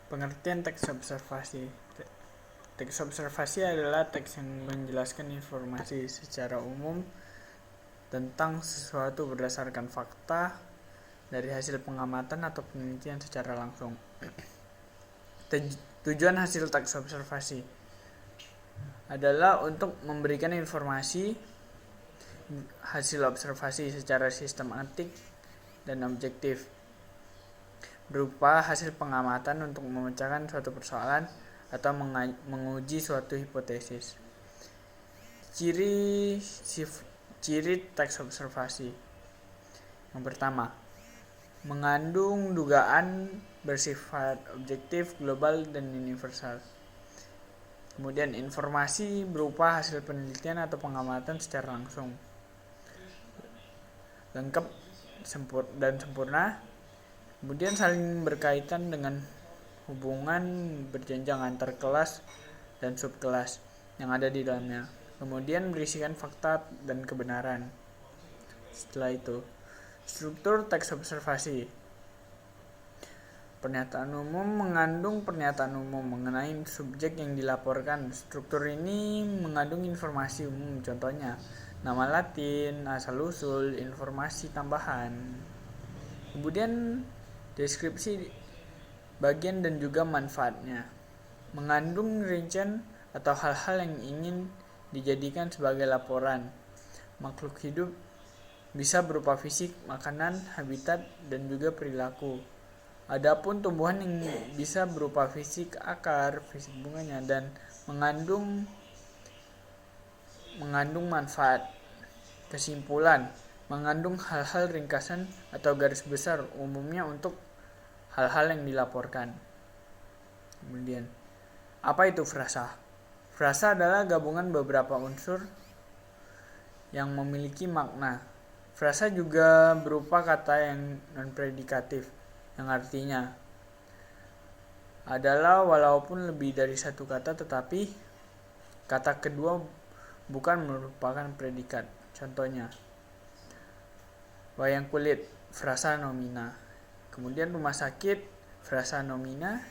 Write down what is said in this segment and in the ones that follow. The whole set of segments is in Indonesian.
Pengertian teks observasi. Teks observasi adalah teks yang menjelaskan informasi secara umum tentang sesuatu berdasarkan fakta dari hasil pengamatan atau penelitian secara langsung. Tujuan hasil teks observasi adalah untuk memberikan informasi hasil observasi secara sistematik dan objektif, berupa hasil pengamatan untuk memecahkan suatu persoalan atau menguji suatu hipotesis. Ciri teks observasi. Yang pertama, mengandung dugaan bersifat objektif, global, dan universal. Kemudian informasi berupa hasil penelitian atau pengamatan secara langsung, lengkap dan sempurna. Kemudian saling berkaitan dengan hubungan berjenjang antar kelas dan subkelas yang ada di dalamnya. Kemudian berisikan fakta dan kebenaran. Setelah itu, struktur teks observasi. Pernyataan umum mengandung pernyataan umum mengenai subjek yang dilaporkan. Struktur ini mengandung informasi umum, contohnya nama Latin, asal-usul, informasi tambahan. Kemudian deskripsi bagian dan juga manfaatnya. Mengandung rincian atau hal-hal yang ingin dijadikan sebagai laporan. Makhluk hidup bisa berupa fisik, makanan, habitat, dan juga perilaku. Adapun tumbuhan yang bisa berupa fisik akar, fisik bunganya, dan mengandung manfaat. Kesimpulan, mengandung hal-hal ringkasan atau garis besar, umumnya untuk hal-hal yang dilaporkan. Kemudian, apa itu frasa? Frasa adalah gabungan beberapa unsur yang memiliki makna. Frasa juga berupa kata yang non-predikatif, yang artinya adalah walaupun lebih dari satu kata, tetapi kata kedua bukan merupakan predikat. Contohnya, wayang kulit, frasa nomina. Kemudian rumah sakit, frasa nomina.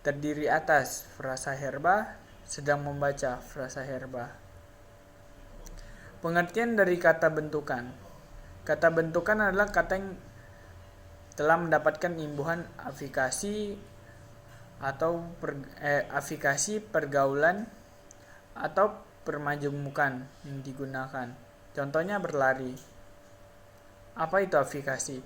Terdiri atas, frasa herba. Sedang membaca, frasa herba. Pengertian dari kata bentukan. Kata bentukan adalah kata yang telah mendapatkan imbuhan afikasi atau afikasi pergaulan atau permajemukan yang digunakan. Contohnya berlari. Apa itu afikasi?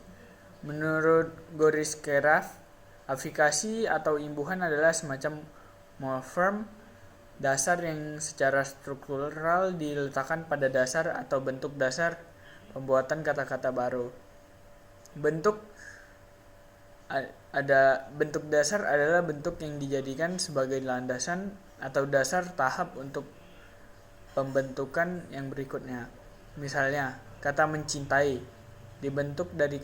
Menurut Goris Keraf, afikasi atau imbuhan adalah semacam morfem dasar yang secara struktural diletakkan pada dasar atau bentuk dasar pembuatan kata-kata baru. Bentuk dasar adalah bentuk yang dijadikan sebagai landasan atau dasar tahap untuk pembentukan yang berikutnya. Misalnya, kata mencintai dibentuk dari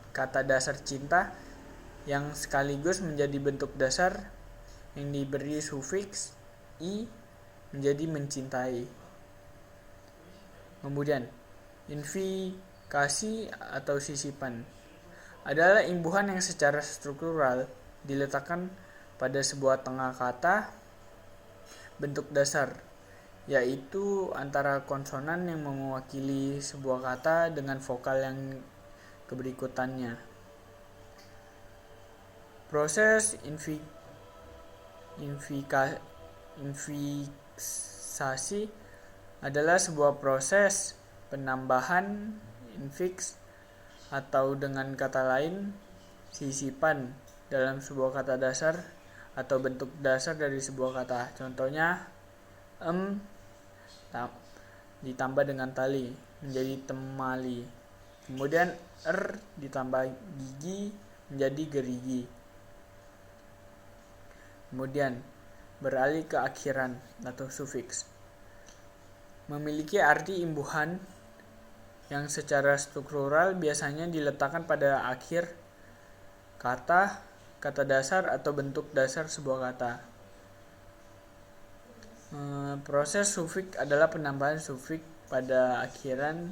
kata dasar cinta yang sekaligus menjadi bentuk dasar yang diberi sufiks i menjadi mencintai. Kemudian, infikasi atau sisipan adalah imbuhan yang secara struktural diletakkan pada sebuah tengah kata bentuk dasar, yaitu antara konsonan yang mewakili sebuah kata dengan vokal yang keberikutannya. Proses infiksasi adalah sebuah proses penambahan infiks atau dengan kata lain sisipan dalam sebuah kata dasar atau bentuk dasar dari sebuah kata. Contohnya, ditambah dengan tali menjadi temali. Kemudian ditambah gigi menjadi gerigi. Kemudian beralih ke akhiran atau sufiks. Memiliki arti imbuhan yang secara struktural biasanya diletakkan pada akhir kata, kata dasar atau bentuk dasar sebuah kata. Proses sufiks adalah penambahan sufiks pada akhiran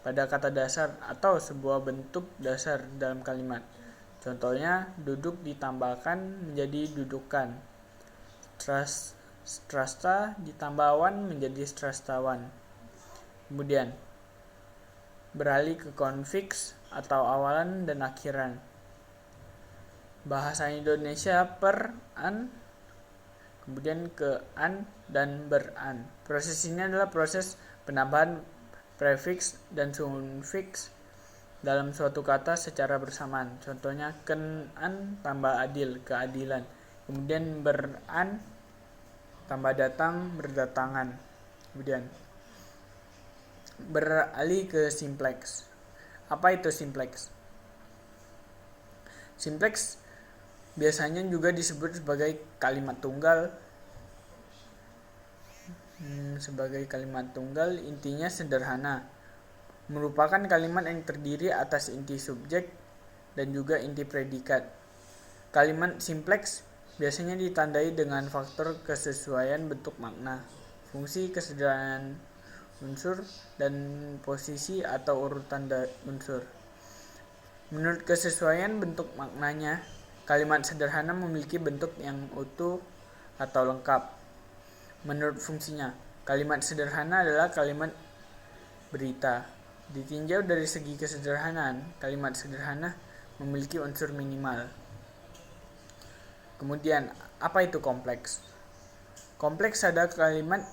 pada kata dasar atau sebuah bentuk dasar dalam kalimat. Contohnya, duduk ditambahkan menjadi dudukan. Strasta ditambah wan menjadi strastawan. Kemudian, beralih ke konfiks atau awalan dan akhiran. Bahasa Indonesia per an, kemudian ke an dan beran. Proses ini adalah proses penambahan prefiks dan sufiks dalam suatu kata secara bersamaan. Contohnya, kenan tambah adil, keadilan. Kemudian beran tambah datang, berdatangan. Kemudian beralih ke simpleks. Apa itu simpleks? Simpleks biasanya juga disebut sebagai kalimat tunggal. Intinya sederhana. Merupakan kalimat yang terdiri atas inti subjek dan juga inti predikat. Kalimat simpleks biasanya ditandai dengan faktor kesesuaian bentuk makna, fungsi kesederhanaan unsur, dan posisi atau urutan unsur. Menurut kesesuaian bentuk maknanya, kalimat sederhana memiliki bentuk yang utuh atau lengkap. Menurut fungsinya, kalimat sederhana adalah kalimat berita. Ditinjau dari segi kesederhanaan, kalimat sederhana memiliki unsur minimal. Kemudian, apa itu kompleks? Kompleks adalah kalimat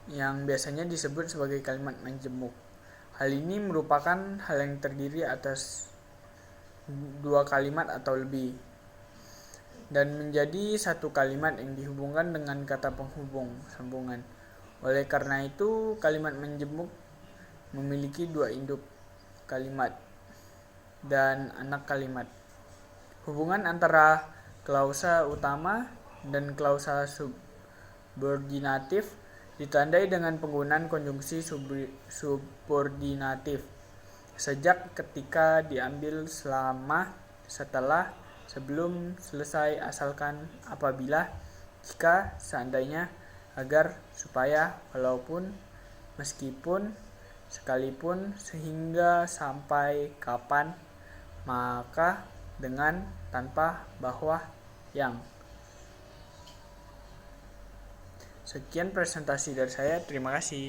yang biasanya disebut sebagai kalimat menjemuk. Hal ini merupakan hal yang terdiri atas dua kalimat atau lebih dan menjadi satu kalimat yang dihubungkan dengan kata penghubung sambungan. Oleh karena itu, kalimat menjemuk memiliki dua induk kalimat dan anak kalimat. Hubungan antara klausa utama dan klausa subordinatif ditandai dengan penggunaan konjungsi subordinatif sejak ketika diambil selama, setelah, sebelum, selesai, asalkan, apabila, jika, seandainya, agar, supaya, walaupun, meskipun, sekalipun, sehingga, sampai, kapan, maka, dengan, tanpa, bahwa, yang. Sekian presentasi dari saya, terima kasih.